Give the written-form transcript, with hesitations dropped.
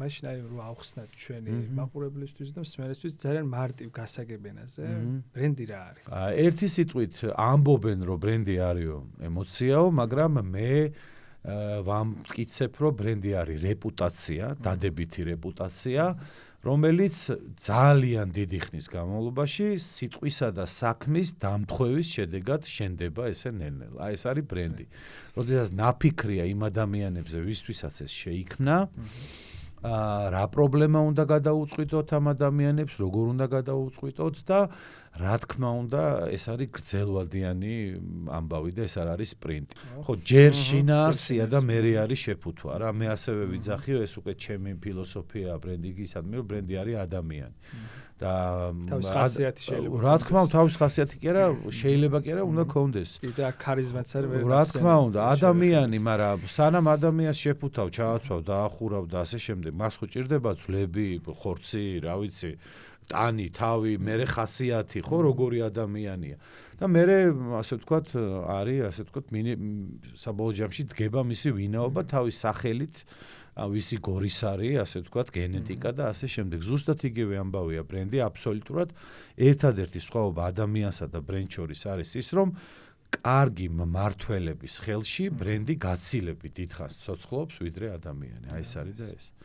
მაშინ აი რომ ავხსნათ ჩვენი მაყურებლისთვის და მსმენელისთვის ძალიან მარტივ გასაგებენაზე ბრენდი რა არის. ერთი სიტყვით ამბობენ რომ ბრენდი არისო ემოციაო, მაგრამ მე ვამტკიცებ რომ ბრენდი არის რეპუტაცია, დადებითი რეპუტაცია, რომელიც ძალიან დიდი ხნის განმავლობაში სიტყვისა და საქმის დამთხვევის შედეგად შენდება ესე ნელ-ნელა. აი ეს არის ბრენდი. როდესაც ნაფიქრია იმ ადამიანებზე, ვისთვისაც ეს შეიქმნა, რა პრობლემა უნდა გადაუწყვიტოთ ამ ადამიანებს, როგორ უნდა გადაუწყვიტოთ და რა თქმა უნდა, ეს არის გრძელვადიანი ამბავი და ეს არ არის სპრინტი. ხო, ჯერ შინაარსია და მერე არის შეფუთვა რა. მე ასევე ვიძახიო, ეს უკვე ჩემი ფილოსოფიაა ბრენდინგისადმი, რომ ბრენდი არის ადამიანი. და თავის ხასიათი შეიძლება. რა თქმა უნდა, თავის ხასიათი კი არა, შეიძლება კი არა, უნდა კონდეს. და ქარიზმაც არის ვერ. რა თქმა უნდა, ადამიანი, მაგრამ სანამ ადამიანს შეფუთავ, ჩააცვავ, დაახურავ და ასე შემდეგ, მას ხო ჭირდება ძვლები, ხორცი, რა ვიცი, ტანი, თავი, მერე ხასიათი, ხო, როგორი ადამიანია. და მერე ასე ვთქვათ, არის, ასე ვთქვათ, საბოლოო ჯამში დგება მისი ვინაობა თავის სახელით, ვისი გორის არის, ასე ვთქვათ, გენეტიკა და ასე შემდეგ. ზუსტად იგივე ამბავია ბრენდი, აბსოლუტურად ერთადერთი სხვაობა ადამიანსა და ბრენდ შორის არის ის, რომ კარგი მმართველების ხელში ბრენდი გაცილებით დიდხანს ცოცხლობს ვიდრე ადამიანი. აი ეს არის და ეს.